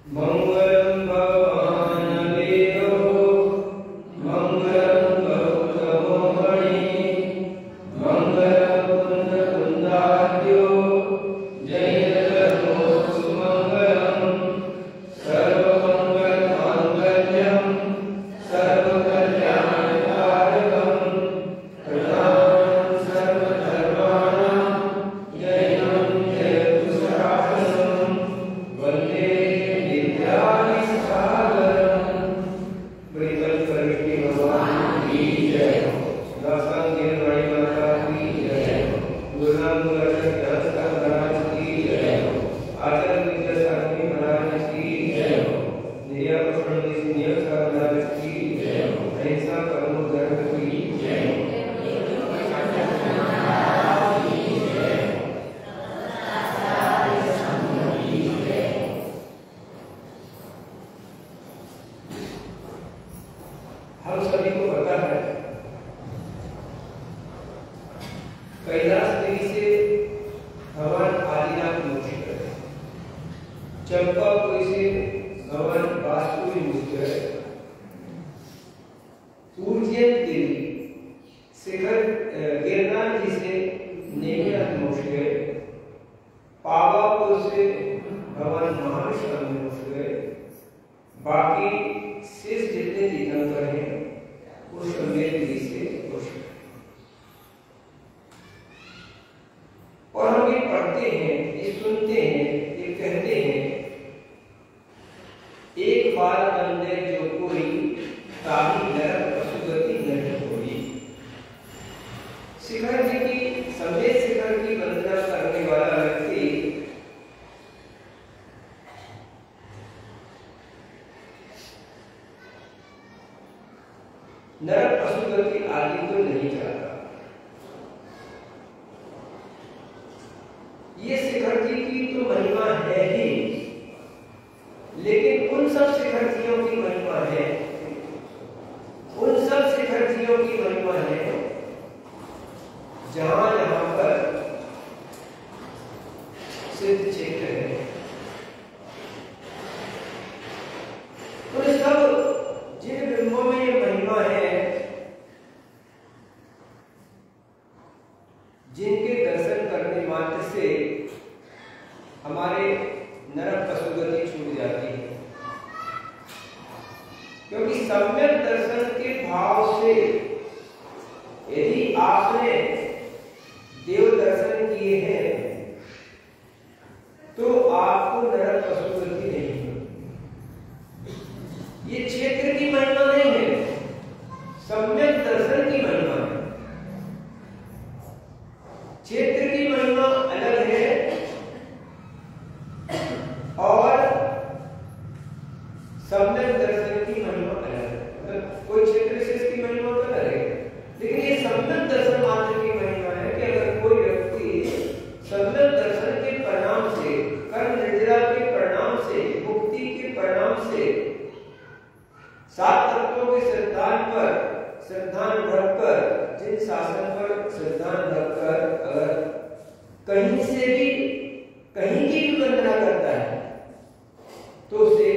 मंगलम भवान वेदो मंगलम गौतमोहणि मंगलम कुंद कुंदाद्यो जयतनो सुमंगलम सर्वमंगल मांगल्यम सर्वकल्याणकारकम प्रदानं सर्वधर्माणां जयं जयतु सनातनं वन्दे भगवान की जय। दासान गिरवाणी माता की जय। गुरुनाम मुरादास महाराज की जय। आचार्य विद्यासागर महाराज की जय। निया पंडित निया महाराज की जय। ऐसा परम धर्म की जय। हम सभी को पता है कैलाशगिरी से भगवान आदिनाथ मोक्ष गए, चंपापुरी से भगवान वासुदेव मोक्ष गए, उज्जैन देवी शिखर गिरनार जी से नेमिनाथ मोक्ष गए, पावापुर से भगवान महाविष्णु मोक्ष गए, बाकी शेष जितने तीर्थंकर हैं उस गिरी से मोक्ष गए। और हम ये पढ़ते हैं, ये सुनते हैं, ये कहते हैं, एक बार बंदे जो कोई ताही नरक पशुगति नहीं होगी। शिखर जी की समेत शिखर की वंदना करने वाला व्यक्ति नरक पशुगति आदि को नहीं चाहता। ये शिखर जी की तो महिमा है ही, लेकिन उन सब शिखर जियों की महिमा है, उन सब शिखर जियों की महिमा है जहां जहां पर सिद्ध क्षेत्र है। उन सब जिन बिंबों में ये महिमा है, जिनके दर्शन करने मात्र से हमारे नरक पशुगति छूट जाती है। क्योंकि सम्यक दर्शन के भाव से यदि आपने देव दर्शन किए हैं तो आपको नरक पशुगति नहीं होगी। ये क्षेत्र की महिमा नहीं है, सम्यक दर्शन की महिमा है। क्षेत्र की महिमा अलग है और सम्यक दर्शन की महिमा अलग है। मतलब कोई क्षेत्र विशेष की महिमा तो अलग है, लेकिन ये सम्यक दर्शन मात्र की महिमा है कि अगर कोई व्यक्ति सम्यक दर्शन के परिणाम से, कर्म निर्जरा के परिणाम से, मुक्ति के परिणाम से, सात तत्वों के सिद्धांत पर सिद्धांत रखकर, जिन शासन पर सिद्धांत रखकर अगर कहीं से भी कहीं की भी वंदना करता है तो उसे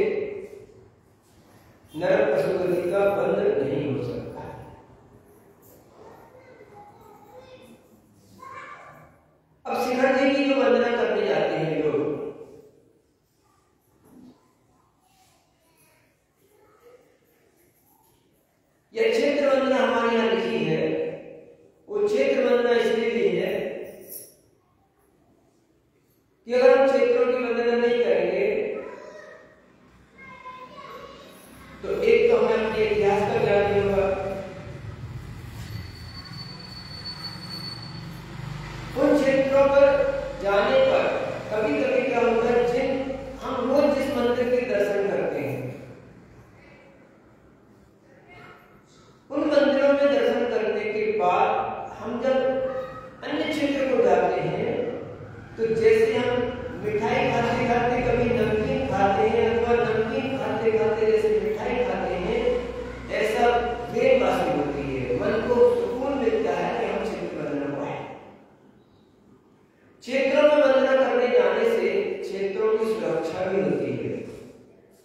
नरक पशुगति का बंध नहीं हो सकता। अब शिखर जी की जो वंदना करने जाते हैं लोग, यह क्षेत्र वंदना हमारे यहाँ लिखी है, वो क्षेत्र वंदना इसलिए ली है कि अगर हम क्षेत्रों की वंदना नहीं करेंगे तो एक तो हमें अपने इतिहास का ज्ञान नहीं होगा,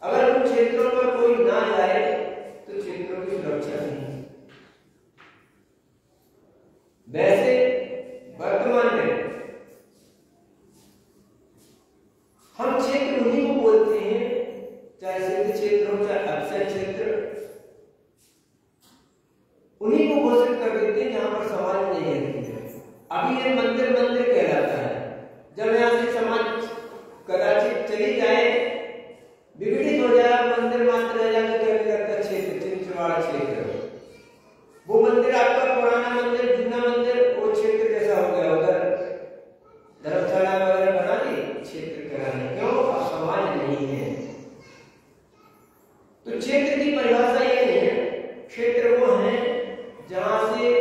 अगर उन क्षेत्रों पर कोई ना जाए तो क्षेत्रों की सुरक्षा नहीं। वैसे वर्तमान में हम क्षेत्र उन्हीं को बोलते हैं, चाहे सिद्ध क्षेत्र हो चाहे अक्षय क्षेत्र, उन्हीं को घोषित कर देते हैं जहां पर समाज नहीं रहती है। अभी ये मंदिर मंदिर कहलाता है। जब यहाँ से समाज कदाचित चली जाए, विघटित हो जाए, मंदिर मात्र रह जाए तो कहने लगता है क्षेत्र, छिंदवाड़ा क्षेत्र। वो मंदिर आपका पुराना मंदिर, जूना मंदिर, वो क्षेत्र जैसा हो गया। उधर धर्मशाला वगैरह बना दी, क्षेत्र कराने। क्यों? अब समाज नहीं है। तो क्षेत्र की परिभाषा ये नहीं है। क्षेत्र वो है जहां से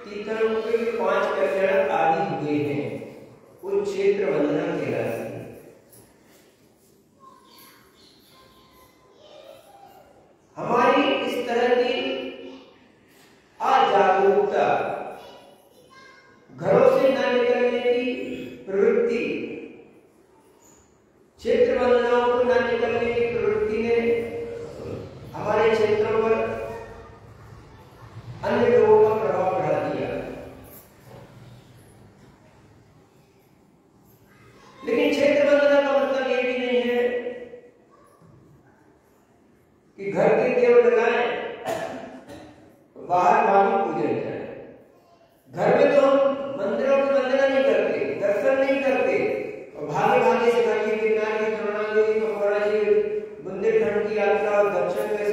तीर्थंकरों के 5 कल्याण आदि हुए हैं, वो क्षेत्र वंदना कहलाती है। हमारी इस तरह की अजागरूकता, घरों से न निकलने की प्रवृत्ति, क्षेत्र वंदनाओं को न निकलने की प्रवृत्ति ने हमारे क्षेत्रों पर अन्य लोगों का प्रभाव बढ़ा दिया। लेकिन क्षेत्र वंदना का मतलब ये भी नहीं है कि घर के देव लगाएं, बाहर बाकी पूजन करें। घर में तो हम मंदिरों की वंदना नहीं करते, दर्शन नहीं करते, और भागे भागे से घर की गिरनार की द्रोणागिरी, मकवाड़ा जी, बुंदेलखंड की यात्रा और दक्षिण में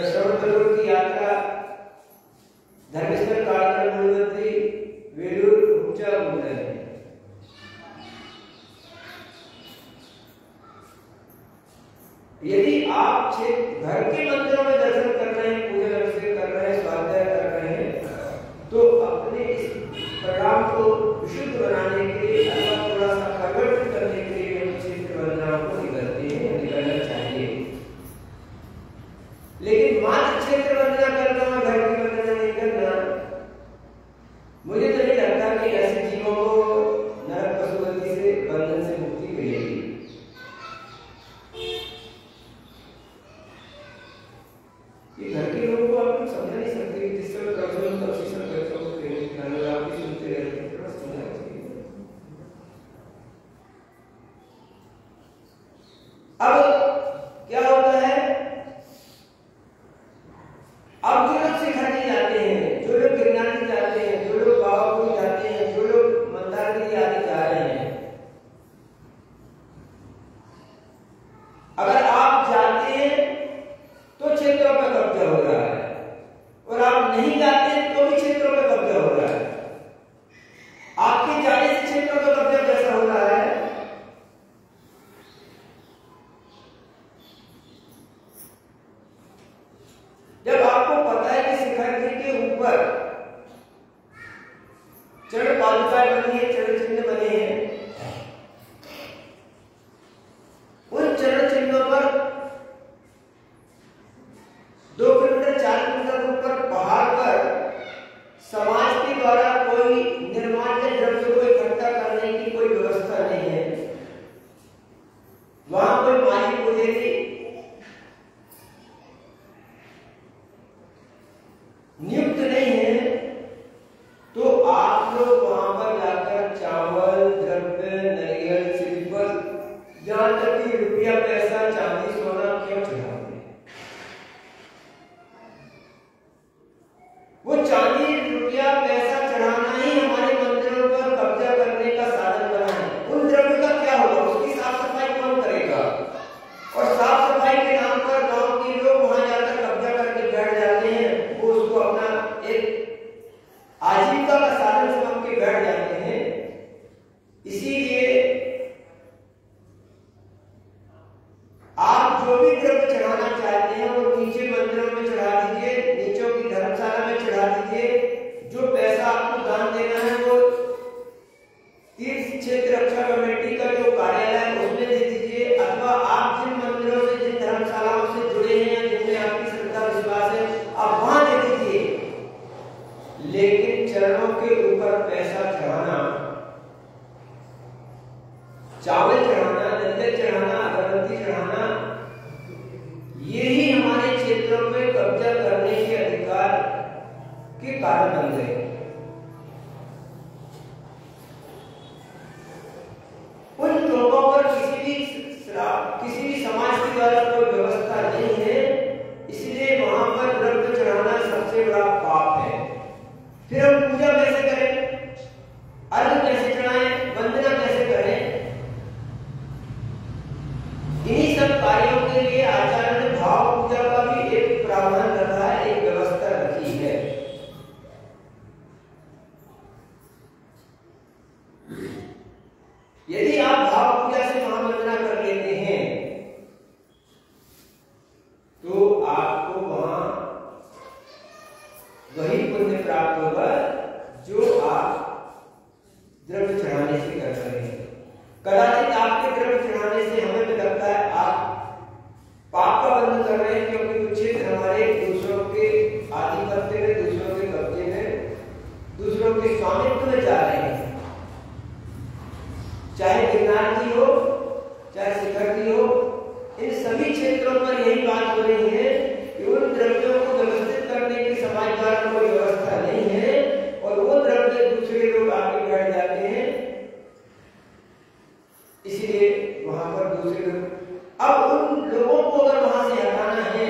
श्रवण की यात्रा, धर्मेश्वर कारकल मूलमंत्री वेलूर ऊंचा मुद्दा है। यदि आप घर के मंदिरों में दर्शन कर रहे हैं, पूजन अभिषेक कर रहे हैं, स्वाध्याय कर रहे हैं, तो अपने इस परिणाम को विशुद्ध बनाने के लिए अथवा थोड़ा सा परिवर्तित करने के लिए हम क्षेत्र वंदनाओं को निकलते हैं, निकलना चाहिए। लेकिन मात्र क्षेत्र वंदना करना और घर की वंदना नहीं करना, मुझे तो नहीं लगता कि ऐसे जीवों को नरक पशुपति से बंधन से मुक्ति मिलेगी। ये घर के लोगों को आप समझ नहीं सकते कि जिस समय प्रवचन होता है उसी समय बच्चों को प्रेरित करना, और आप भी सुनते रहते हैं, थोड़ा समझना चाहिए। अब क्या होता है, अब जो लोग शिखरजी जाते हैं, जो लोग गिरनार जाते हैं, जो लोग बाबापुरी जाते हैं, जो लोग मंदारगिरी आदि जा रहे हैं, अगर आप जाते हैं तो क्षेत्रों पर कब्जा हो रहा है, और आप नहीं जाते हैं तो भी क्षेत्रों पर कब्जा हो रहा है। आपके जाने से क्षेत्रों पर कब्जा कैसा हो रहा है? जब आपको पता है कि शिखर जी के ऊपर चरण पादुकाएं बनी है, चरण चिन्ह बने हैं, उन चरण चिन्हों पर 2 किलोमीटर 4 किलोमीटर ऊपर पहाड़ पर समाज के द्वारा कोई निर्माण के द्रव्य को इकट्ठा करने की कोई व्यवस्था नहीं है। वहां कोई माली पुजारी नियुक्त नहीं है, तो आप लोग वहां पर जाकर चावल, द्रव्य, नारियल, सिल्वर, यहां तक कि रुपया, पैसा, चांदी, सोना क्यों चढ़ाते हैं? वो चांदी, रुपया, पैसा चढ़ाना ही हमारे मंदिरों पर कब्जा करने का साधन बना है। उन द्रव्य का क्या होगा? उसकी साफ सफाई कौन करेगा? और साफ सफाई के नाम पर गांव के लोग वहां जाकर कब्जा करके बैठ जाते हैं, वो उसको अपना एक आजीविका का साधन समझ के बैठ जाते हैं। इसीलिए आप जो भी द्रव्य चढ़ाना चाहते हैं वो नीचे मंदिरों में चढ़ा दीजिए, नीचों की धर्मशाला में चढ़ा दीजिए। जो पैसा आपको दान देना है वो तीर्थ क्षेत्र रक्षा कमेटी का जो कार्यालय है उसमें दे दीजिए, अथवा आप जिन मंदिरों से, जिन धर्मशालाओं से जुड़े हैं या जिनमें आपकी श्रद्धा विश्वास है, आप वहां दे दीजिए। लेकिन चरणों के ऊपर पैसा चढ़ाना, चावल चढ़ाना, नरियल चढ़ाना, अगरबत्ती चढ़ाना, इन्हीं सब कार्यों के लिए आचार्य ने भाव पूजा का भी एक प्रावधान रखा है, एक व्यवस्था रखी है। यदि आप भाव पूजा से महावंदना कर लेते हैं तो आपको वहां वही पुण्य प्राप्त होगा जो आप द्रव्य चढ़ाने से कर रहे हैं। कदाचित आपके द्रव्य चढ़ाने से हमें भी लगता है आप पाप का बंधन कर रहे हैं, क्योंकि कुछ क्षेत्र हमारे दूसरों के आधिपत्य में, दूसरों के कब्जे में, दूसरों के स्वामित्व में जा रहे हैं। चाहे गिरनार की हो, चाहे शिखर की हो, इन सभी क्षेत्रों पर यही बात हो रही है कि उन द्रव्यों को व्यवस्थित करने की समाज द्वारा कोई व्यवस्था नहीं है और वो द्रव्य दूसरे लोग आगे बैठ जाते हैं, इसलिए वहां पर दूसरे लोग, अब उन लोगों को अगर वहां से हटाना है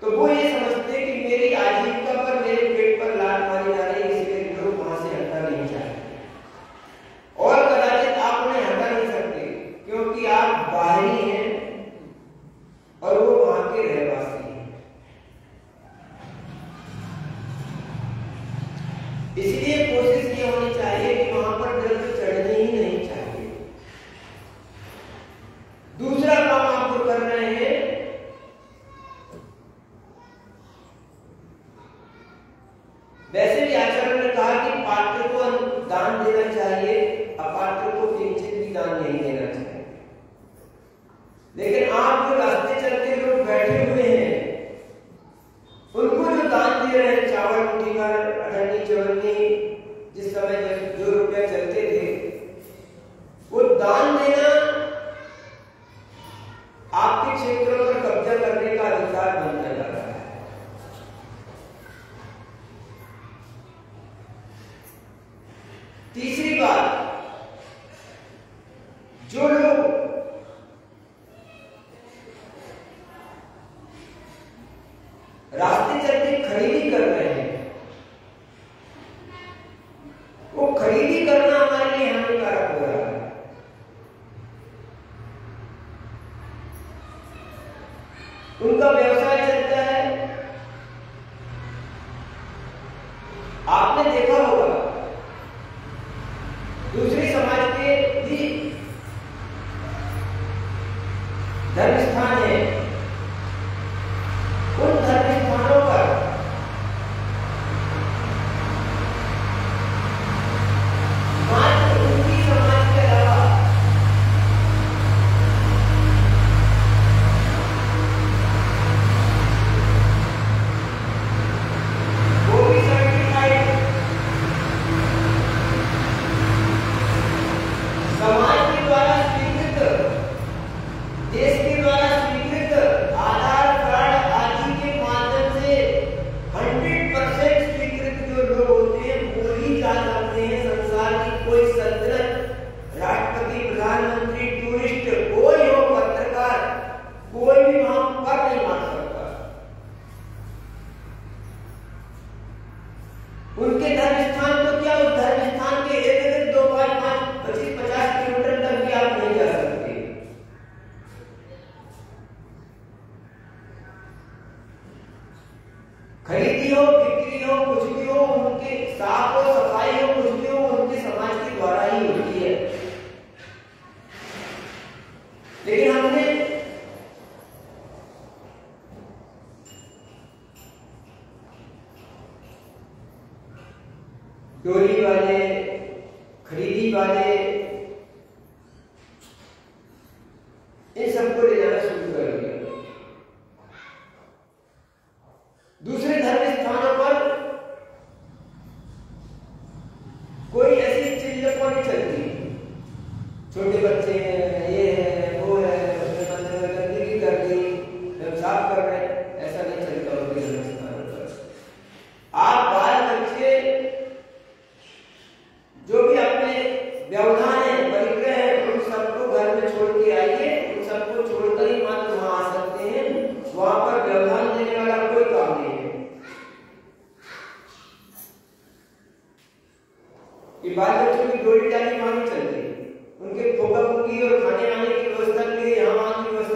तो वो ये समझते हैं कि मेरी आजीविका पर, मेरे पेट पर लात मारी जा रही है, इसलिए लोग वहां से हटना नहीं चाहते। और कदाचित आप उन्हें हटा नहीं सकते क्योंकि आप बाहरी हैं और वो वहां के रहवासी हैं। इसलिए कोशिश ये होनी चाहिए कि वहां पर द्रव्य चढ़ने ही नहीं चाहिए। दूसरा काम आप जो कर रहे हैं, वैसे भी आचार्य ने कहा कि पात्र को दान देना चाहिए, अपात्र को किंचित भी दान नहीं देना चाहिए। लेकिन आप जो रास्ते चलते लोग बैठे हुए हैं, उनको जो दान दे रहे हैं, चावल मुट्ठी भर, अठन्नी चवन्नी, जिस समय जो रुपया चलते थे, वो दान देना आपके क्षेत्रों पर कब्जा करने का अधिकार बनता जा रहा है। तीसरी बात, जो लोग रास्ते चलते खरीदी कर रहे हैं, वो खरीदी करना हमारे लिए हानिकारक हो रहा है। उनका व्यवसाय चलता है, आपने देखा होगा दूसरे समाज के भी धर्म स्थान है, उन धर्म स्थानों पर मात्र उनकी समाज के अलावा वो भी सर्टिफाइड समाज के द्वारा स्वीकृत, देश के द्वारा स्वीकृत आधार कार्ड आदि के माध्यम से 100% स्वीकृत जो लोग होते हैं वो ही जा सकते हैं। संसार की कोई सल्तनत, राष्ट्रपति, प्रधानमंत्री, टूरिस्ट, कोई हो, पत्रकार, कोई भी वहां पर नहीं मार सकता। उनके धर्म स्थान तो क्या, उस धर्म स्थान के इर्द गिर्द 2, 5, 25, 50 किलोमीटर तक भी आप नहीं जा सकते। खरीदी हो, बिक्री हो, कुछ भी हो, उनके साफ हो, सफाई हो, कुछ भी हो, उनके समाज के द्वारा ही होती है। लेकिन हमने डोली वाले, खरीदी वाले, इन सबको ले जाना शुरू कर दिया। दूसरे धर्म स्थानों पर कोई ऐसी चीज नहीं चलती, छोटे बच्चे हैं, ये है, वो है, उसने मंदिर में गंदगी कर दी, हम साफ कर रहे हैं, ऐसा नहीं चलता उनके धर्म स्थानों पर। आप बाल बच्चे जो भी अपने व्यवधान है, परिग्रह है, उन सबको घर में छोड़ के आइए, उन सबको छोड़कर ही मात्र वहां आ सकते हैं। वहां पर व्यवधान देने वाला कोई काम नहीं है। कि बाल बच्चों की डोली डाली वहां नहीं चलती, उनके फोका फूकी और खाने वाने की व्यवस्था के लिए यहाँ वहां की व्यवस्था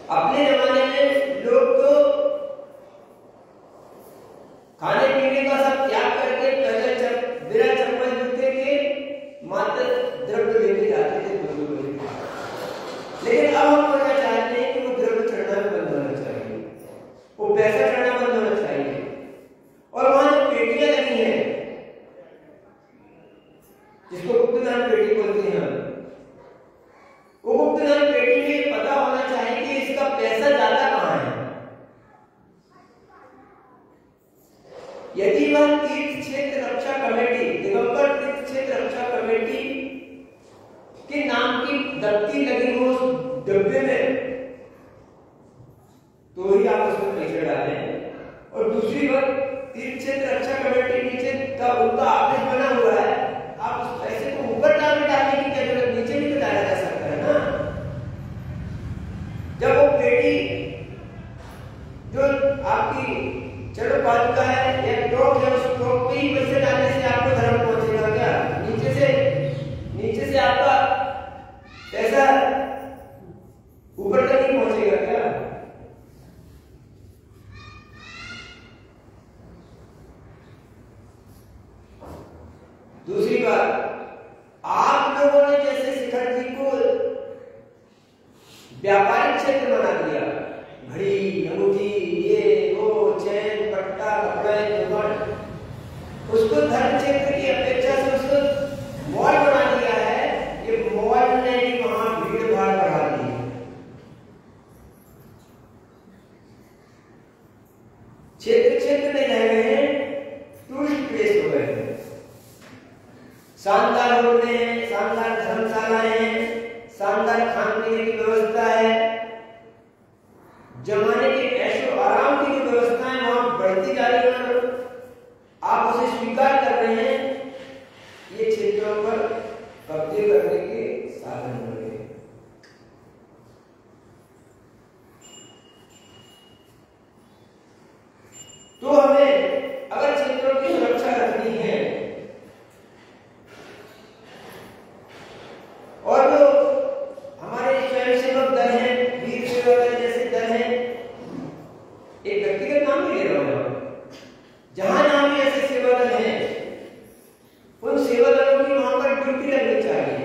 अपने जमाने में लोग तो खाने पीने का सब त्याग करके पैदल बिना चप्पल जूते के मात्र द्रव्य लेके जाते थे गुरु को। लेकिन अब हम करना चाहते हैं कि वो द्रव्य चढ़ना बंद होना चाहिए, वो पैसा चढ़ना बंद होना चाहिए। और वहां जो पेटियां लगी हैं, जिसको गुप्तदान पेटी बोलते हैं, वो गुप्तदान पेटी में पता होना चाहिए कि इसका पैसा ज्यादा कहां है। यदि वह तीर्थ क्षेत्र रक्षा कमेटी, दिगंबर तीर्थ क्षेत्र रक्षा कमेटी के नाम की दफ्ती लगी हो उस डब्बे में, तो ही आप उसमें पैसे डालें। और दूसरी बात, तीर्थ क्षेत्र रक्षा कमेटी नीचे का उनका ऑफिस बना हुआ है, आप उस पैसे को ऊपर डालने की क्या जरूरत, नीचे भी तो डाला जा सकता है ना। जब वो पेटी जो आपकी चलो पादुका है या टोक है, उस टोक पे ही पैसे डालने से आपको धर्म पहुंचेगा क्या? नीचे से आपका पैसा ऊपर तक नहीं पहुंचेगा क्या? दूसरी बात, आप लोगों ने जैसे शिखर जी को व्यापारिक क्षेत्र बना दिया, घड़ी, अंगूठी, ये वो, चैन, पट्टा, कपड़े, जुबान, उसको धर्म क्षेत्र की अपेक्षा से उसको मॉल बना दिया है। ये मॉल ने भी वहां भीड़ भाड़ बढ़ा दी है। क्षेत्र में रह गए हैं, टूरिस्ट प्लेस हो गए हैं, शानदार होटलें हैं, शानदार धर्मशालाएं हैं, शानदार खाने पीने की व्यवस्था है, जमाने के ऐशो आराम की जो व्यवस्थाएं वहां बढ़ती जा रही है, आप उसे स्वीकार कर रहे हैं, ये क्षेत्रों पर कब्जे करने के साधन हो रहे हैं। तो हमें अगर क्षेत्रों की सुरक्षा रखनी है, और जो हमारे स्वयंसेवक दल हैं, वीर सेवा दल जैसे दल हैं, एक व्यक्तिगत नाम नहीं ले रहा हूं, जहां नाम ऐसे सेवा दल हैं, उन सेवा दलों की वहां पर ड्यूटी लगनी चाहिए।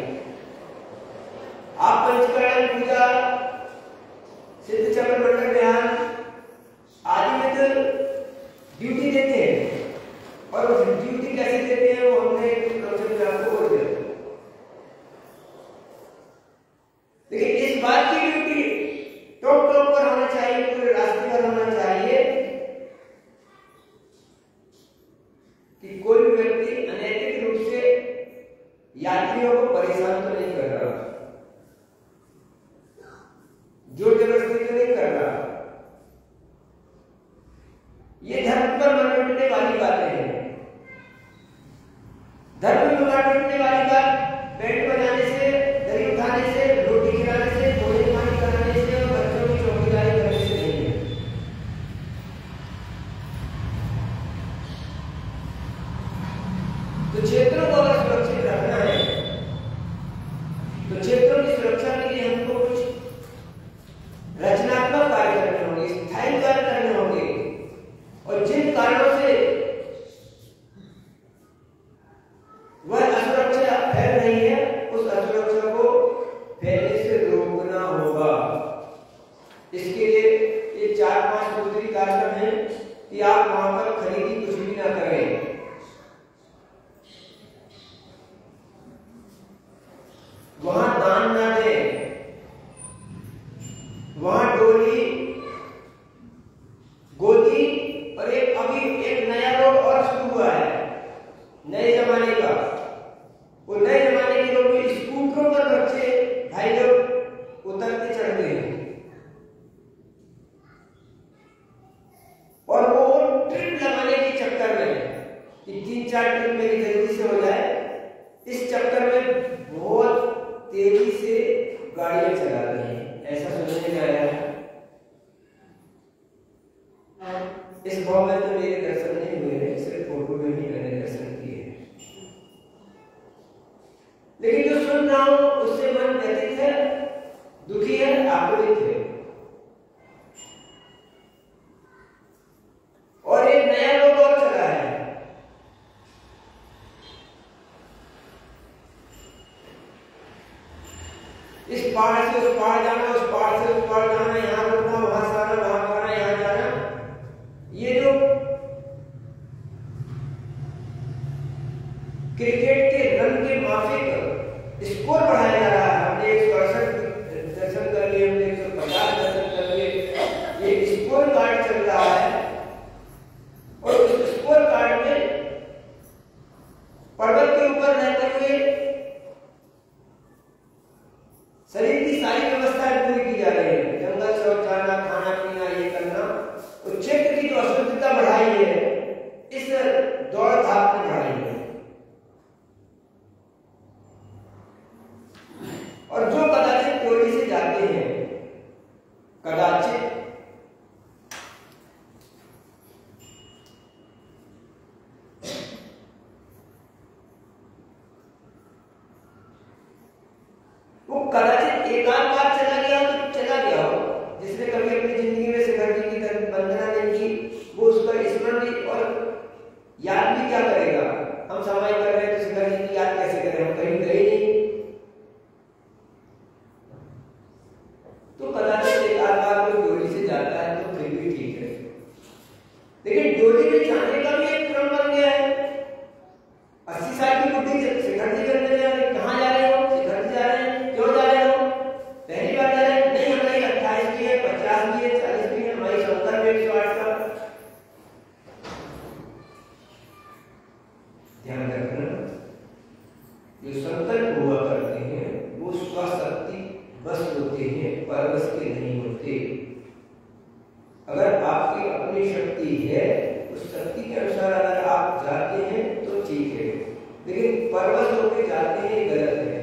आप पंचकरण पूजा, सिद्ध चक्र मंडल ध्यान आदि में तो ड्यूटी देते हैं, और ड्यूटी कैसे देते हैं वो हमने प्रवचन में आपको बोल दिया। लेकिन इस बात की ड्यूटी टॉप पर होना चाहिए, पूरे रास्ते पर होना चाहिए कि कोई व्यक्ति अनैतिक रूप से यात्रियों को परेशान तो नहीं कर रहा, जोर जबरदस्ती तो नहीं कर रहा। ये धर्म पर मर मिटने वाली बातें हैं। धर्म में मर मिटने वाली बात पेट बनाने से, दही उठाने से, रोटी खिलाने से, भोजन पानी कराने से और बच्चों की चौकीदारी करने से नहीं है। तो क्षेत्रों को अगर सुरक्षित रखना है, तो क्षेत्रों की सुरक्षा के लिए हमको कुछ रचनात्मक कार्य करने होंगे, स्थायी कार्य करने होंगे, और जिन कारणों से वह असुरक्षा फैल रही है, उस असुरक्षा को फैलने से रोकना होगा। इसके लिए ये 4-5 सूत्री कार्यक्रम है कि आप वहां पर खरीदी कुछ भी ना करें, वहां दान ना दें, वहां डोली, गोदी, और अभी एक नया रोग और शुरू हुआ है नए जमाने का। वो नए जमाने के लोग स्कूटरों पर बच्चे भाई लोग उतरते चढ़ते हैं, और वो ट्रिप लगाने के चक्कर में कि 3-4 ट्रिप मेरी जल्दी से हो जाए, इस चक्कर में बहुत तेजी से गाड़ियां चला रही हैं। ऐसा सुनने में आया है। इस भाव में तो मेरे दर्शन नहीं हुए हैं, सिर्फ फोटो में ही मैंने दर्शन किए हैं। लेकिन जो सुन रहा हूं उससे मन व्यथित है, दुखी है, आकुलित है। स्पॉट जाना, यहाँ रुकना, वहां से आना, वहां खाना, यहाँ जाना। ये जो क्रिकेट के रन के माफिक स्कोर बढ़ाया जा रहा है। हमने 168 दर्शन कर लिए, हमने 150 दर्शन कर लिए, ये स्कोर कार्ड चल रहा है। और उस स्कोर कार्ड में पर्वत के ऊपर रहते हुए शरीर की सारी व्यवस्थाएं पूरी की जा रही है। जंगल से जाना, खाना पीना, ये करना, तो क्षेत्र की जो अशुद्धता बढ़ाई है इस दौड़ धाप में बढ़ाई है। और जो कदाचित टोली से जाते हैं, कदाचित वो कदाचित एक आध बार चला गया तो चला गया हो, जिसने कभी अपनी जिंदगी में शिखर जी की वंदना नहीं की, वो उसका स्मरण भी और याद भी क्या करेगा। हम समाई कर रहे हैं तो शिखर जी की याद कैसे करें, हम कहीं गए नहीं। तो कदाचित एक आध बार कोई डोली से जाता है तो फिर भी ठीक है, लेकिन डोली में जाने का भी एक क्रम बन गया है। 80 साल की बुढ़ी शिखर जी करने जा रहे, कहाँ जा रहे हो? शिखर जी जा रहे हैं। क्यों जा रहे हो? पहली बार जा रहे हैं? नहीं, हमारी 28 की है, 50 की है, 40 की है, हमारी 70 में 108 का। ध्यान रखना, जो संकल्प हुआ करते हैं वो स्वशक्ति बस होते हैं, परवश के नहीं होते। अगर आपकी अपनी शक्ति है, उस शक्ति के अनुसार अगर आप जाते हैं तो ठीक है, लेकिन परवश होकर जाते हैं गलत है।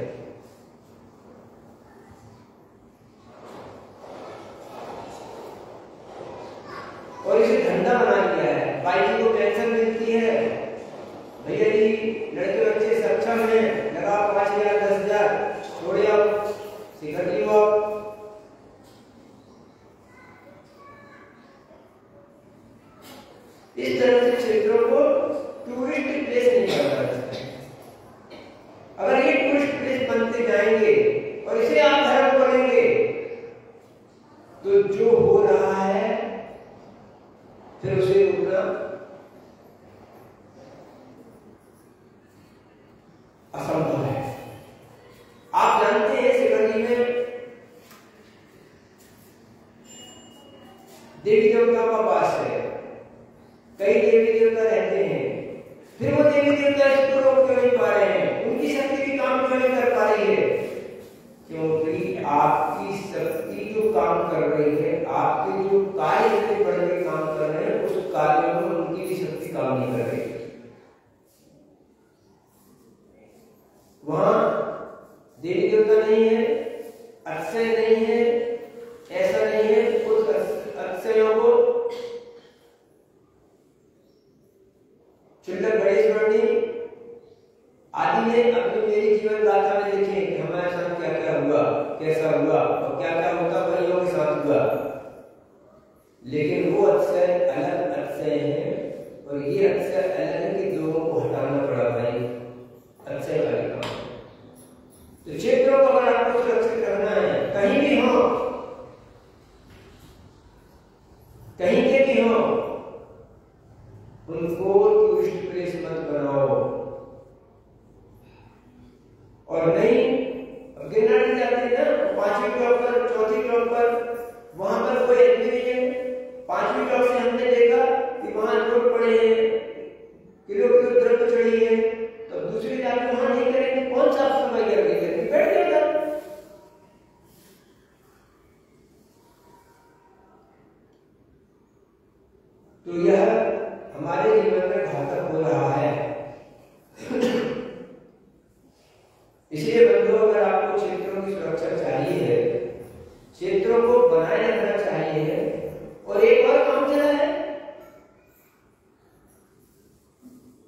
और इसे धंधा बना दिया है। भाई जी को पेंशन मिलती है, भैया जी लड़के बच्चे सक्षम हैं, लगा 5,000 10,000 छोड़े आप शिखर जी हो। इस तरह से क्षेत्रों को टूरिस्ट प्लेस नहीं करना चाहिए। अगर ये टूरिस्ट प्लेस बनते जाएंगे और इसे आप धर्म बोलेंगे तो जो हो रहा है फिर उसे रोकना असंभव है। आप जानते हैं शिखर जी में देवी देवता का वास है, कई देवी देवता रहते हैं, फिर वो देवी देवता इसको रोक क्यों नहीं पा रहे हैं? उनकी शक्ति भी काम क्यों नहीं कर पा रही है? क्योंकि आपकी शक्ति जो काम कर रही है, आपके जो कार्य से बढ़ के काम कर रहे हैं, उस कार्य में उनकी भी शक्ति काम नहीं कर रही। वहां देवी देवता नहीं है, अक्षय नहीं है, ऐसा नहीं है। उस अक्षयों को चिल्लर गणेश वर्णी आदि ने अपनी मेरी जीवन गाथा में लिखे कि हमारे साथ क्या क्या हुआ, कैसा हुआ और क्या क्या होता परियों के साथ हुआ। लेकिन वो अक्षय अलग अक्षय है और ये अक्षय अलग है कि लोगों को हटाना पड़ा भाई अक्षय वाले काम। तो क्षेत्रों को अगर आपको सुरक्षित करना है, कहीं भी हो, कहीं के भी हो, उनको टूरिस्ट प्लेस मत बनाओ। और नहीं गिरनार जाते हैं ना, 5वीं क्लॉक पर, 4थी क्लॉक पर, वहां पर कोई आदमी नहीं है। 5वीं क्लॉक से हमने देखा कि वहां रोड पड़े हैं, किलो किलो द्रव्य चढ़ी है, तो दूसरी जाकर वहां नहीं करेंगे, कौन साफ सफाई करेंगे? बैठ जाएगा। तो यह हमारे जीवन में घातक हो रहा है। इसलिए बंधुओं, अगर आपको क्षेत्रों की सुरक्षा चाहिए है, क्षेत्रों को बनाए रखना चाहिए है, और एक और काम चला है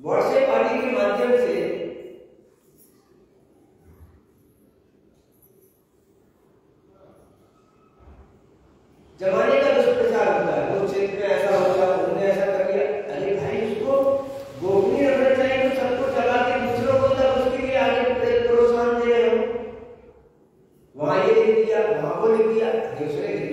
व्हाट्सएप आदि के माध्यम से जमाने का दुष्प्रचार होता है। वो क्षेत्र में ऐसा हो गया, उन्होंने ऐसा कर दिया। अरे भाई, उसको गोपनीय रखना चाहिए। तो सबको चला के दूसरों को तब उसके लिए आगे प्रोत्साहन दे रहे हो। वहां ये लिख दिया, वहां वो लिख दिया, दूसरे लिख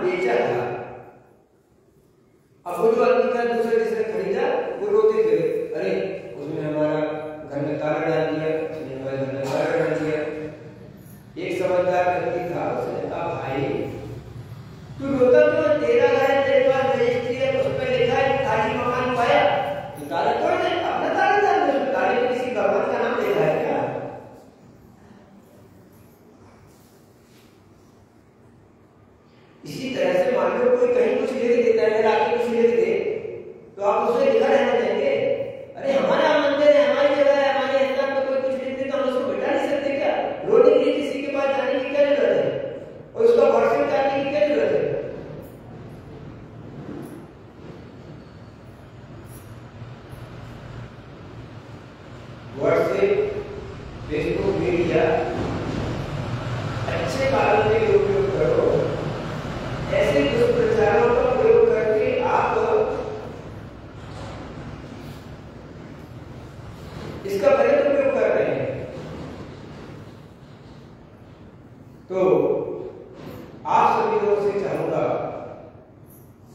बेचा था। अब वो जो आदमी था दूसरे जिसने खरीदा वो रोते थे, अरे उसने हमारा घर में ताला डाल दिया, उसने हमारे घर में ताला डाल दिया। एक समझदार व्यक्ति था, उसने कहा भाई तू रोता क्यों, तेरा घर है, तेरे पास रजिस्ट्री है, उस पर लिखा है खाली मकान पाया, तो ताला तोड़ दे, अपना ताला डाल दे, ताले में किसी भगवान का नाम लिखा है क्या? इसी तरह से मान लो कोई कहीं कुछ लिख देता है, आके कुछ लिख दे तो आप उसे लिखा रहना देंगे? अरे हमारा मंदिर है, हमारी जगह है, हमारे स्थान पर कोई कुछ लिख दे तो हम उसको बिठा नहीं सकते क्या? रोने के लिए किसी के पास जाने की क्या जरूरत है और उसका व्हाट्सएप डालने की क्या जरूरत है? व्हाट्सएप, फेसबुक, मीडिया अच्छे कारणों के लिए उपयोग करो, ऐसे दुष्प्रचारों का प्रयोग करके आप इसका गलत उपयोग कर रहे हैं। तो आप सभी लोगों से चाहूंगा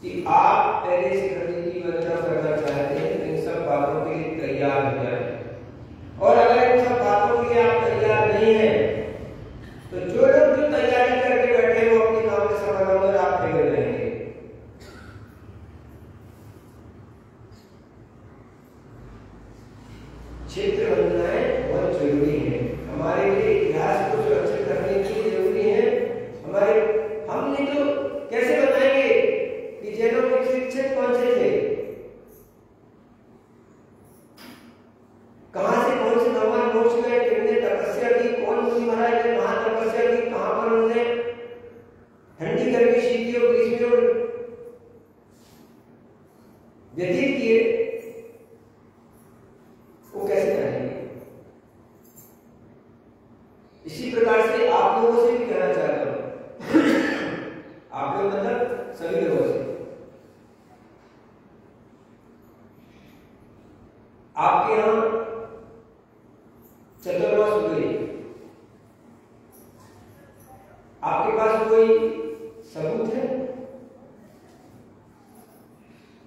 कि आप पहले से करने की योजना करना चाहते हैं तो इन सब बातों के लिए तैयार हो जाए, और अगर इन सब बातों के लिए आप तैयार नहीं है तो जो लोग जो तैयारी करके बैठे वो अपने काम में सफल होंगे और आप फेल रहेंगे। क्षेत्र योजनाएं बहुत जरूरी है हमारे लिए, इतिहास को सुरक्षित रखने के लिए जरूरी है हमारे। हम नहीं तो कैसे बताएंगे कि जैनों के शिक्षक कौन से थे, कहां से कौन से भगवान मोक्ष गए, कितने तपस्या की, कौन मुनि महाराज ने कहां तपस्या की, कहां पर उन्होंने ठंडी गर्मी शीतल और ग्रीष्म व्यतीत किए, वो कैसे करेंगे? इसी प्रकार से आप लोगों से भी कहना चाहता हूं, आप लोग मतलब सभी लोगों से, आपके यहां चतुर्मास हो गई, आपके पास कोई सबूत है?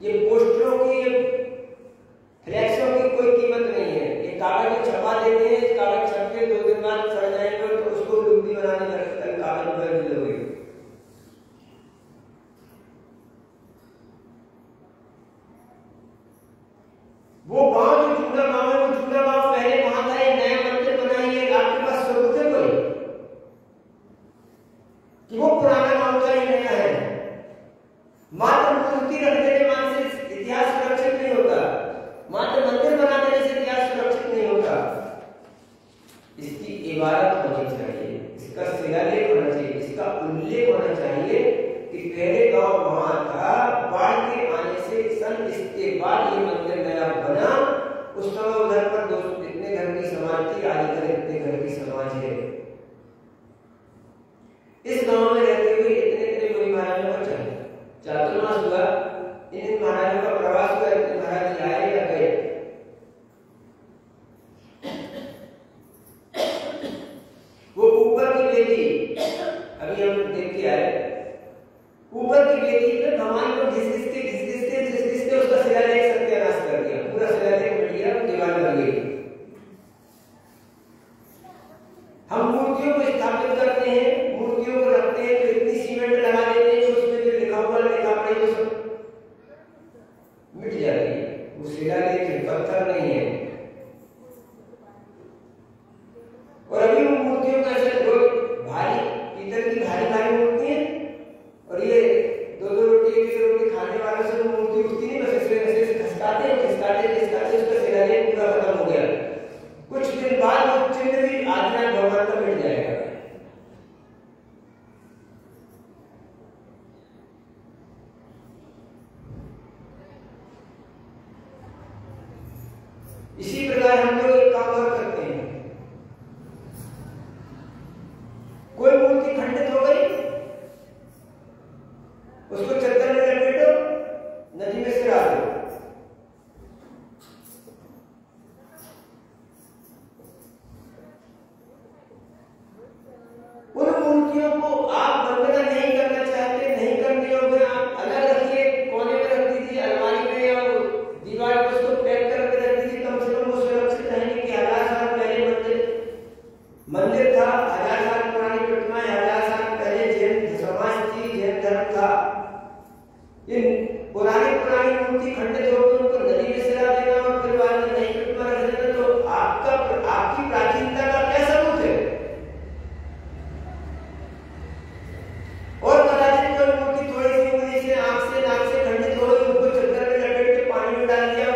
ये पोस्टरों की, ये फ्लैक्सों की कोई कीमत नहीं है। ये कागज छपा देते हैं, कागज छप के 2 दिन बाद सड़ जाएंगे तो उसको लुगदी बनाने का कागज पर मिलोगे। वो गांव जो झूला गांव है, वो झूला गांव पहले कहां था? एक नया मंदिर बनाइए, आपके पास सबूत है कोई कि वो पुराना गांव था, ये नया है? मात्र मूर्ति रख देने मात्र से इतिहास सुरक्षित नहीं होता, मात्र मंदिर बना देने से इतिहास सुरक्षित नहीं होता। इसकी इबारत होनी चाहिए, इसका शिलालेख होना चाहिए, इसका उल्लेख होना चाहिए कि पहले गांव वहां था, बाढ़ के आने से सन इसके बाद ये मंदिर नया बना, उस समय उधर पर इतने घर की समाज थी, आज इधर इतने घर की समाज है। इस गांव में रहते हुए इतने इतने मुनि महाराजों का चातुर्मास हुआ, इन महाराजों का प्रवास हुआ, इतने महाराज आए या गए? वो ऊपर की बेटी, अभी हम देख के आए, ऊपर की बेटी पे भगवान को घिस घिस के उसका शिलालेख सत्यानाश कर दिया, पूरा शिलालेख मिट गया, दीवार लग गई। हम मूर्तियों को स्थापित करते हैं, मूर्तियों को रखते हैं तो इतनी सीमेंट लगा देते हैं कि उसमें जो लिखा हुआ लिखा पड़े वो सब मिट जाती है। वो शिलालेख है, पत्थर नहीं है। और अभी वो मूर्तियों का भारी पीतल की भारी भारी मूर्ति है, और ये 2-2 रोटी 1 रोटी खाने वालों से मूर्ति उठती नहीं, बस ऐसे खिसकाते उसका शिलालेख पूरा खत्म हो गया। कुछ दिन बाद वो चिन्ह भी आदिनाथ भगवान का मिट जाएगा। इसी प्रकार हम लोग एक काम और करते हैं, कोई मूर्ति खंडित हो गई, उसको चद्दर में लपेटो, नदी में सिरा दो। उन मूर्तियों को आप वंदना नहीं करना चाहते, नहीं करना ये पुरानी मूर्ति खंडित होकर उनको नदी में सिरा देना और फिर बाद में नई प्रतिमा रख देना, तो आपकी प्राचीनता का क्या सबूत है? और कदाचित कोई मूर्ति थोड़ी सी उंगली से नाक से खंडित हो गई, उसको चद्दर में लपेट के पानी में डाल दिया,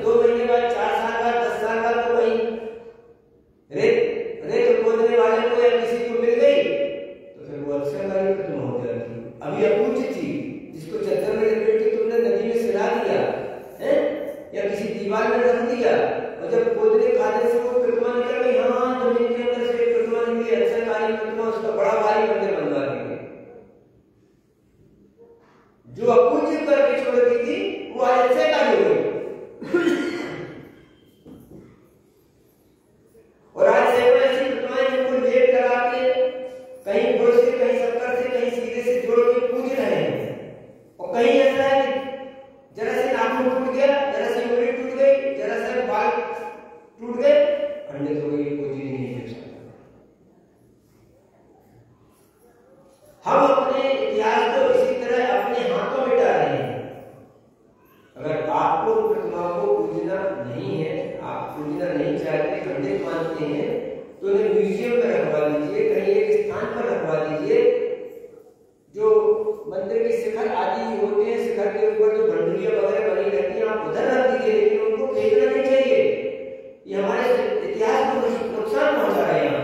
2 महीने बाद, 4 साल बाद, 10 साल बाद तो वही रेत खोदने वाले को या किसी को मिल गई तो फिर वो अक्सर गाड़ी खत्म हो जाती। अभी अपूज्य चीज जिसको चद्दर में लपेट के तुमने नदी में सिरा दिया है या किसी दीवार में रख दिया, और जब खोदने खाने से वो प्रतिमा निकल गई, हाँ जमीन के अंदर से प्रतिमा निकली, अक्सर गाड़ी प्रतिमा, उसका बड़ा भारी मंदिर बनवा देंगे। जो अपूज्य करके छोड़ दी थी वो आज अच्छे कार्य हो गई। और आज ऐसी प्रतिमाएं जिनको लेप करा के कहीं गुड़ से, कहीं शक्कर से, कहीं सीधे से जोड़ के पूज रहे हैं, और कहीं ऐसा है कि जरा से नाखून टूट गया, जरा से उंगली टूट गई, जरा से बाल टूट गए, खंडित हो गई, पूजी नहीं हो सकता। हम अपने इतिहास को इसी तरह अपने हाथों में डाल रहे हैं। अगर आपको प्रतिमा को पूजना नहीं है, आप पूजना नहीं चाहते, खंडित मानते हैं, तो उन्हें म्यूजियम में रखवा दीजिए, कहीं एक स्थान पर रखवा दीजिए। जो मंदिर के शिखर आदि होते हैं, शिखर के ऊपर जो भंडुरियां वगैरह बनी रहती हैं, आप उधर रख दीजिए, लेकिन उनको फेंकना नहीं चाहिए। ये हमारे इतिहास को नुकसान पहुंचा रहे हैं।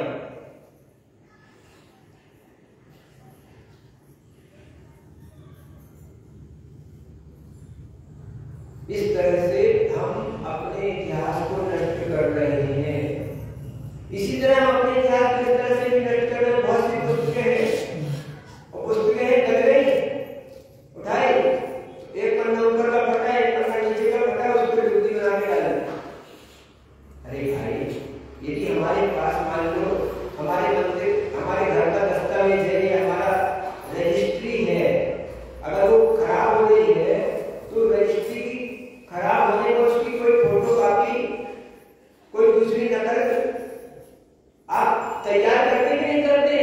इस तरह से हम अपने इतिहास को नष्ट कर रहे हैं। इसी तरह हम अपने इतिहास को इस तरह से भी नष्ट कर रहे हैं। बहुत सी पुस्तकें हैं, और पुस्तकें हैं गल गई, उठाई, एक पन्ना ऊपर का फटा, एक पन्ना नीचे का फटा, उस पर जुत्ती बना के डाल। अरे भाई, यदि हमारे पास मान लो हमारे मंदिर, हमारे घर का दस्तावेज है, हमारा रजिस्ट्री है, अगर वो खराब हो गई है तो रजिस्ट्री खराब होने पर उसकी कोई फोटो कॉपी, कोई दूसरी नकल आप तैयार करके भी नहीं करते।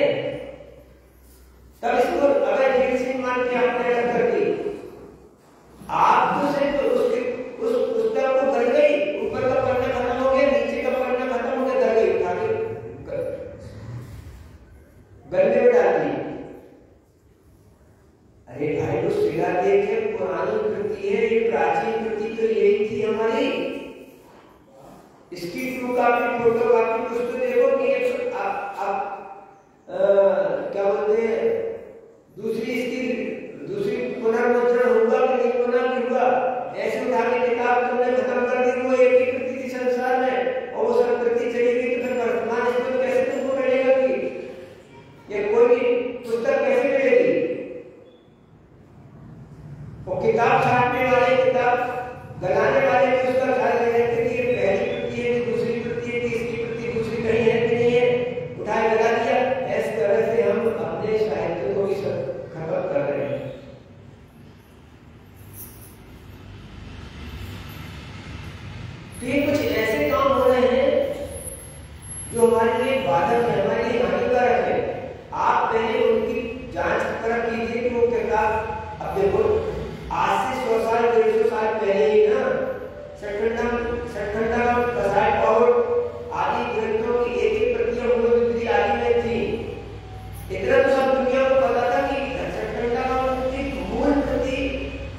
तब इसको अगर जीत सिंह मान के आपने अलग कर दी, आप तो सिर्फ उस पुस्तक को कर गई, ऊपर का पन्ना खत्म हो गया, नीचे का पन्ना खत्म हो गया, कर गई, उठा के गन्ने में डाल दी। अरे भाई, वो सिरा देख के पुरानी कृति है, ये प्राचीन कृति तो यही थी हमारी। इसकी ट्रू कॉपी, फोटो कॉपी कुछ तो देखो कि आप क्या बोलते हैं, दूसरी पुनर्मुद्रण होगा कि नहीं होगा कि हुआ। ऐसे उठा के किताब तुमने खत्म कर दी, वो एक ही कृति थी संसार में, और वो संस्कृति चली गई, तो फिर वर्तमान इसमें कैसे तुमको मिलेगा कि ये कोई भी पुस्तक कैसे मिलेगी? और किताब छापने वाले, किताब गलाने वाले भी उसका ख्याल नहीं रखते कि ये पहली कृति है, दूसरी कृति है, तीसरी कृति, दूसरी कहीं है कि नहीं है, उठाए लगा दिया। इस तरह से हम अपने साहित्य को भी खत्म कर रहे हैं। तो ये कुछ ऐसे काम हो रहे हैं जो हमारे लिए बाधक है, हमारे लिए हानिकारक है। आप पहले उनकी जांच परख कीजिए कि वो किताब, अब देखो आज से 100 साल 150 साल पहले ही ना सठखंडा बसाई और आदि ग्रंथों की एक प्रतियां मूलविधि आदि में थी। इतना तो सब दुनिया को पता था कि सठखंडा की मूल प्रति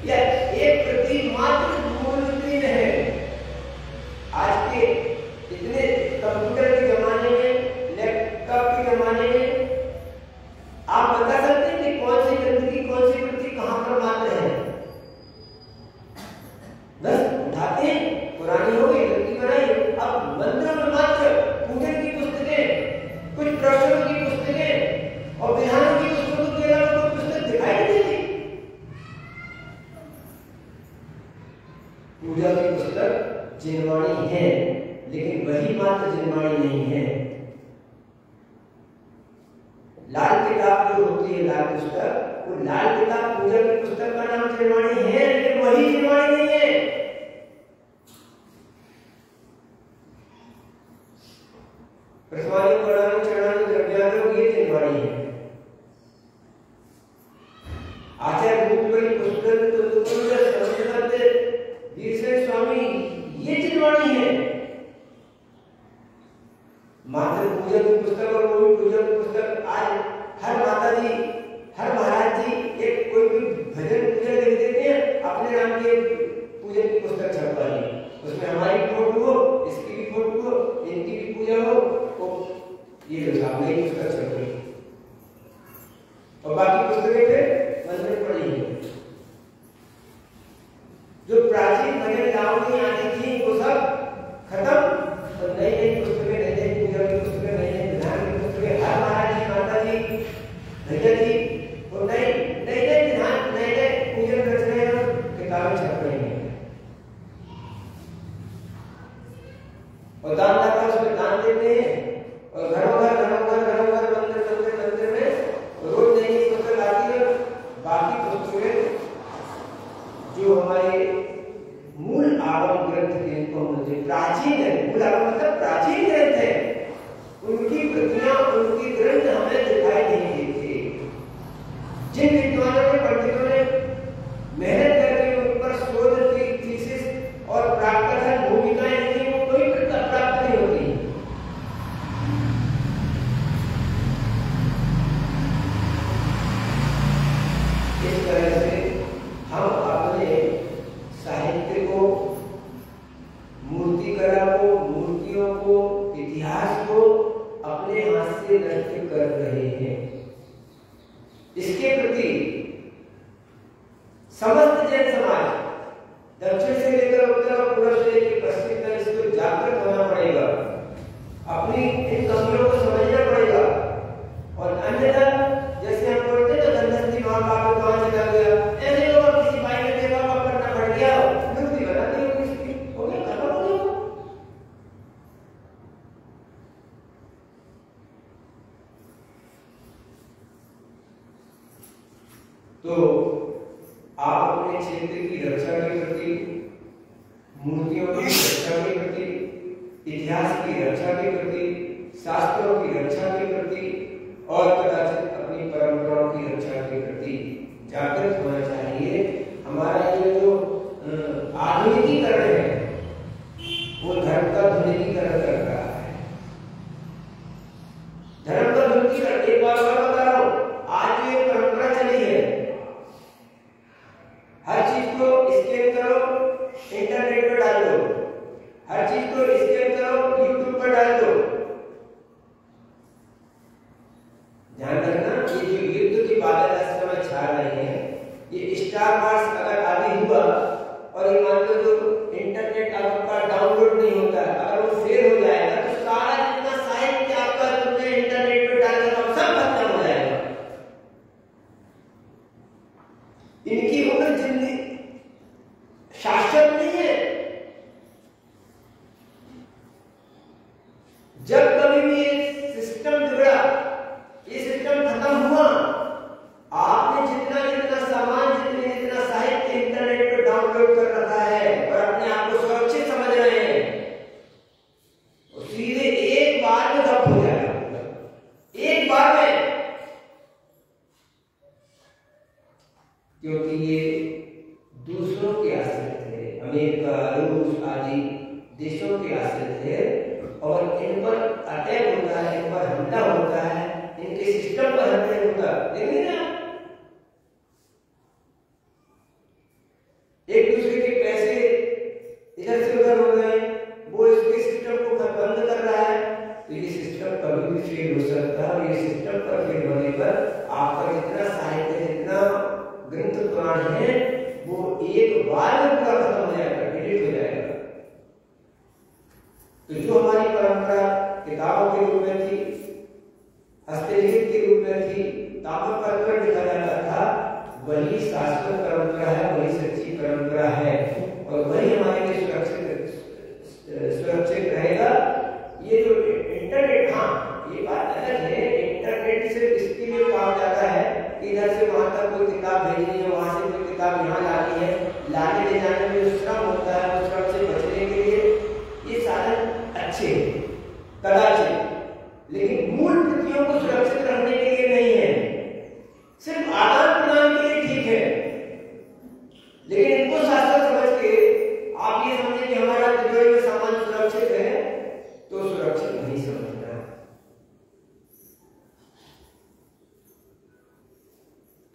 या एक प्रति मात्र मूलविधि में है। आज के इतने कंप्यूटर के जमाने में, लैपटॉप के जमाने में आप बता सकते हैं कि कौन सी ग्रंथ की कौन सी प्रति कहां पर मात्र है? बस उठाते हैं, पुरानी हो गई, गलती बनाई। अब मंदिरों में मात्र पूजन की पुस्तकें, कुछ प्रवचनों की पुस्तकें और विधानों की पुस्तकों के अलावा कोई पुस्तक दिखाई नहीं देती। पूजा की पुस्तक जिनवाणी है, लेकिन वही मात्र जिनवाणी नहीं है। लाल किताब जो होती है, लाल पुस्तक, वो लाल किताब पूजा की पुस्तक का नाम जिनवाणी है, लेकिन वही जिनवाणी नहीं है। प्रथमानी प्रणामी चरणानी द्रव्याग्रह ये जिनवाणी है। आचार्य गुप्त की पुस्तक तो मान लीजिए पूजन की पुस्तक छपवा ली, उसमें हमारी फोटो हो, इसकी भी फोटो हो, इनकी भी पूजा हो, तो ये जो सामने की पुस्तक छप गई और बाकी पुस्तकें फिर मंदिर में पड़ी हैं। जो प्राचीन भजन गावनी आदि थी वो सब खत्म, तो नई नई पुस्तकें, नई नई पूजा की पुस्तकें, नई नई विधान की पुस्तकें, हर महाराज जी, माता जी, भैया जी, वो नई नई विधान, नए नए पूजन रचनाएं और किताबें छप रही हैं। और दानदाता उसमें दान देते हैं और घरों घर मंदिर में रोज नई नई पुस्तक आती है। बाकी पुस्तकें जो हमारे मूल आगम ग्रंथ के जिनको हम बोलते हैं प्राचीन है, मूल आगम मतलब प्राचीन ग्रंथ है, उनकी प्रतियां, उनके ग्रंथ हमें दिखाई नहीं देते। जिन विद्वानों ने, पंडितों ने मेहनत करके उन पर शोध थीसिस और प्राप्त भूमिकाएं लिखी, वो कोई प्राप्त नहीं होती। इस तरह से हम अपने साहित्य को, मूर्ति कला को, मूर्तियों को, इतिहास को अपने हाथ से नष्ट कर रहे हैं। इसके प्रति समस्त जैन समाज दक्षिण से लेकर उत्तर और पूर्व से लेकर पश्चिम तक इसको जागृत होना पड़ेगा, अपनी इन कमियों को समझना पड़ेगा। और अन्यथा जैसे हम बोलते हैं तो धनदस्ती माँ बाप को कहाँ चला गया, ऐसे लोग किसी भाई ने देखा बाप करना पड़ गया, मूर्ति बना दी किसी हो गया, खत्म हो गया। तो आप अपने क्षेत्र की रक्षा के प्रति, मूर्तियों की रक्षा के प्रति, इतिहास की रक्षा के प्रति, शास्त्रों की रक्षा के प्रति और कदाचित अपनी परंपराओं की रक्षा के प्रति जागृत होना चाहिए। हमारा ये जो आधुनिकीकरण है वो धर्म का आधुनिकीकरण कर रहा है। धर्म का आधुनिकीकरण, एक बार और बता रहा हूं, आज जो एक परंपरा चली है, हर चीज को स्कैन करो, इंटरनेट पर डाल दो, हर चीज को स्कैन करो, यूट्यूब पर डाल दो। ध्यान रखना, ये जो युद्ध की बातें इस समय छा रही हैं, ये स्टार वार्स अगर आदि हुआ और ये मान लो जो इंटरनेट आपका डाउनलोड नहीं होता, अगर वो फेल हो जाएगा तो सारा जितना साहित्य आपका तुमने इंटरनेट पर डाला था सब खत्म हो जाएगा। इनकी उम्र जिंदगी शाश्वत नहीं है। जब कभी भी ये सिस्टम बिगड़ा, ये सिस्टम खत्म हुआ, आपने जितना जितना सामान, जितना साहित्य इंटरनेट पर डाउनलोड कर रखा है और अपने आप को सुरक्षित समझ रहे हैं, तो सीधे एक बार में ठप हो जाएगा, एक बार में। क्योंकि ये दूसरों के आश्रित थे, अमेरिका, रूस आदि देशों के आश्रित थे और इन पर अटैक होता है, इन पर हमला होता है, इनके सिस्टम पर हमला होता है। देखिए ना, एक दूसरे के पैसे इधर से उधर हो गए, वो इसके सिस्टम को बंद कर रहा है, तो ये सिस्टम कभी भी फेल हो सकता है। और ये सिस्टम पर फेल होने पर आपका जितना साहित्य, जितना ग्रंथ पुराण है, वो एक बार में पूरा खत्म हो जाएगा, डिलीट हो जाएगा। तो जो हमारी परंपरा किताबों के रूप में थी, हस्तलिखित के रूप में थी, ताम्र पत्र पर लिखा जाता था, वही शाश्वत परंपरा है, वही सच्ची परंपरा है और वही हमारे लिए सुरक्षित रहेगा। ये जो इंटरनेट, हाँ ये बात अलग है, इंटरनेट सिर्फ इसके लिए काम जाता है कि इधर से वहां तक कोई किताब भेजनी है, वहां से कोई किताब यहाँ लानी है, लाने ले जाने में जो श्रम होता है, उस श्रम से बचने के लिए ये साधन अच्छे कदाचित, लेकिन मूल कृतियों को सुरक्षित रखने के लिए नहीं है। सिर्फ आदान प्रदान के लिए ठीक है, लेकिन इनको शास्त्र समझ के आप ये समझे कि हमारा तिजोरी में सामान सुरक्षित है, तो सुरक्षित नहीं समझना।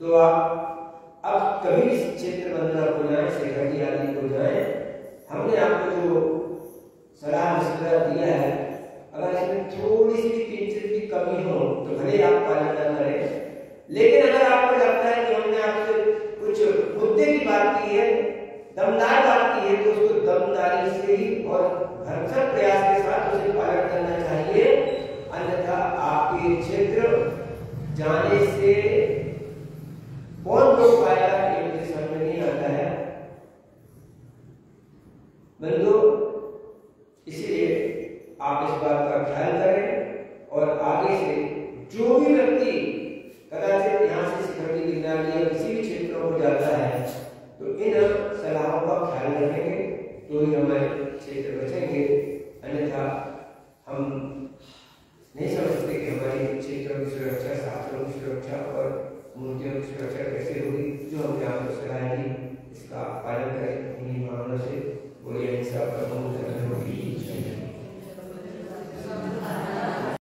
तो आप अब कभी क्षेत्र वंदना को जाए, शेखर जी आदि को जाए, हमने आपको जो सलाह मशवरा दिया है, अगर इसमें थोड़ी सी किंचित भी कमी हो तो भले आप पालन न करें, लेकिन अगर आपको लगता है कि हमने आपसे कुछ मुद्दे की बात की है, दमदार बात की है, तो उसको दमदारी से ही और भरसक प्रयास के साथ उसे पालन करना चाहिए। अन्यथा आपके क्षेत्र जाने से कौन रोक पाएगा ये मुझे समझ में नहीं आता है बंधु। इसीलिए आप इस बात का ख्याल करें और आगे से जो भी व्यक्ति कदाचित यहाँ से शिखर की गिरनार या किसी भी क्षेत्रों को जाता है तो इन सलाहों का ख्याल रखेंगे तो ही हमारे क्षेत्र बचेंगे। अन्यथा हम नहीं समझते कि हमारी क्षेत्रों की सुरक्षा, शास्त्रों की सुरक्षा और मूर्तियों की सुरक्षा कैसे होगी। जो हमने आपको सलाह दी इसका पालन करें इन्हीं भावना से। बोलिए